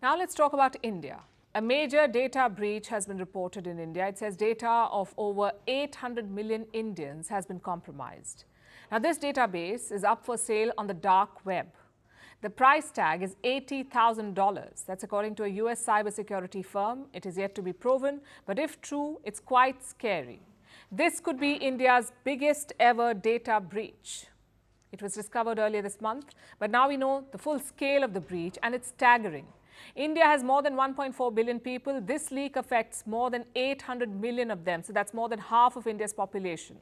Now let's talk about India. A major data breach has been reported in India. It says data of over 800 million Indians has been compromised. Now this database is up for sale on the dark web. The price tag is $80,000. That's according to a US cybersecurity firm. It is yet to be proven, but if true, it's quite scary. This could be India's biggest ever data breach. It was discovered earlier this month, but now we know the full scale of the breach and it's staggering. India has more than 1.4 billion people. This leak affects more than 800 million of them, so that's more than half of India's population.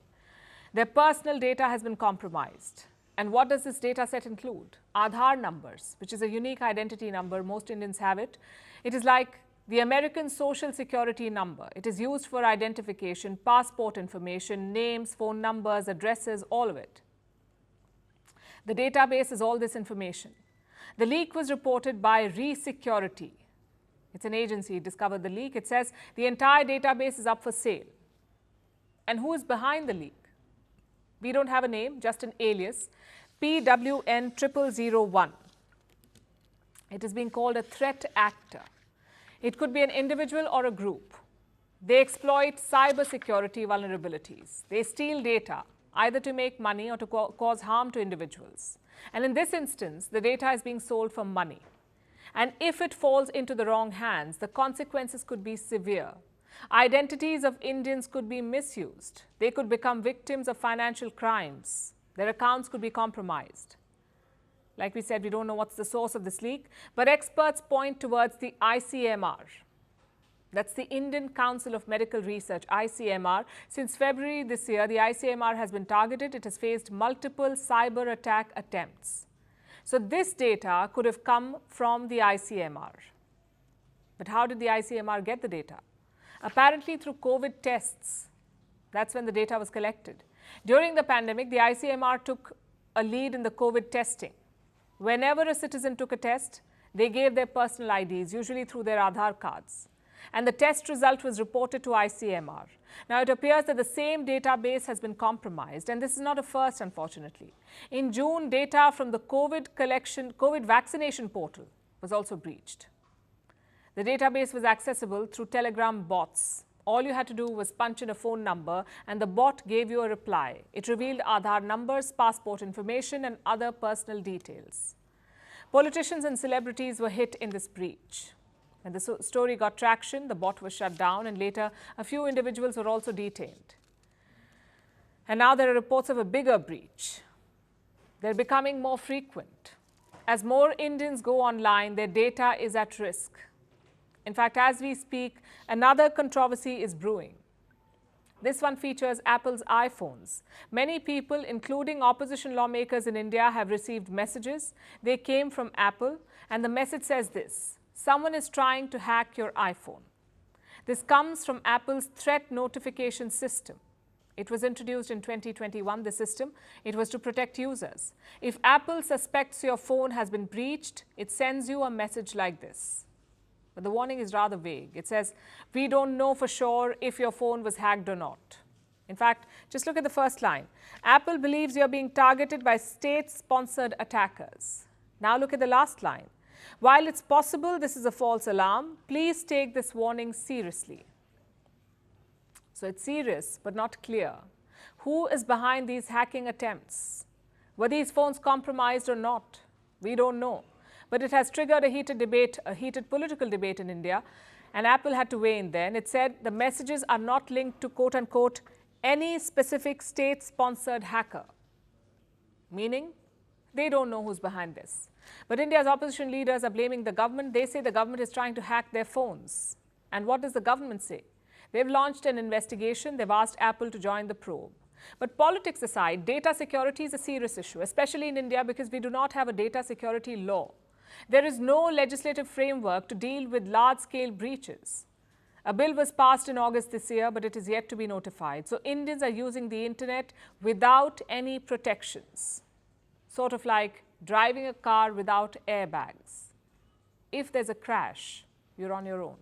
Their personal data has been compromised. And what does this data set include? Aadhaar numbers, which is a unique identity number. Most Indians have it. It is like the American Social Security number. It is used for identification, passport information, names, phone numbers, addresses, all of it. The database is all this information. The leak was reported by Security. It's an agency discovered the leak. It says the entire database is up for sale. And who is behind the leak? We don't have a name, just an alias, PWN0001. It is being called a threat actor. It could be an individual or a group. They exploit cybersecurity vulnerabilities. They steal data, either to make money or to cause harm to individuals. And in this instance, the data is being sold for money. And if it falls into the wrong hands, the consequences could be severe. Identities of Indians could be misused. They could become victims of financial crimes. Their accounts could be compromised. Like we said, we don't know what's the source of this leak, but experts point towards the ICMR. That's the Indian Council of Medical Research, ICMR. Since February this year, the ICMR has been targeted. It has faced multiple cyber attack attempts. So this data could have come from the ICMR. But how did the ICMR get the data? Apparently through COVID tests. That's when the data was collected. During the pandemic, the ICMR took a lead in the COVID testing. Whenever a citizen took a test, they gave their personal IDs, usually through their Aadhaar cards. And the test result was reported to ICMR. Now, it appears that the same database has been compromised, and this is not a first, unfortunately. In June, data from the COVID vaccination portal was also breached. The database was accessible through Telegram bots. All you had to do was punch in a phone number, and the bot gave you a reply. It revealed Aadhaar numbers, passport information, and other personal details. Politicians and celebrities were hit in this breach. When the story got traction, the bot was shut down, and later a few individuals were also detained. And now there are reports of a bigger breach. They're becoming more frequent. As more Indians go online, their data is at risk. In fact, as we speak, another controversy is brewing. This one features Apple's iPhones. Many people, including opposition lawmakers in India, have received messages. They came from Apple, and the message says this: someone is trying to hack your iPhone. This comes from Apple's threat notification system. It was introduced in 2021, the system. It was to protect users. If Apple suspects your phone has been breached, it sends you a message like this. But the warning is rather vague. It says, we don't know for sure if your phone was hacked or not. In fact, just look at the first line. Apple believes you're being targeted by state-sponsored attackers. Now look at the last line. While it's possible this is a false alarm, please take this warning seriously. So it's serious, but not clear. Who is behind these hacking attempts? Were these phones compromised or not? We don't know. But it has triggered a heated political debate in India, and Apple had to weigh in then. It said the messages are not linked to, quote-unquote, any specific state-sponsored hacker, meaning they don't know who's behind this. But India's opposition leaders are blaming the government. They say the government is trying to hack their phones. And what does the government say? They've launched an investigation. They've asked Apple to join the probe. But politics aside, data security is a serious issue, especially in India, because we do not have a data security law. There is no legislative framework to deal with large-scale breaches. A bill was passed in August this year, but it is yet to be notified. So Indians are using the internet without any protections, sort of like driving a car without airbags. If there's a crash, you're on your own.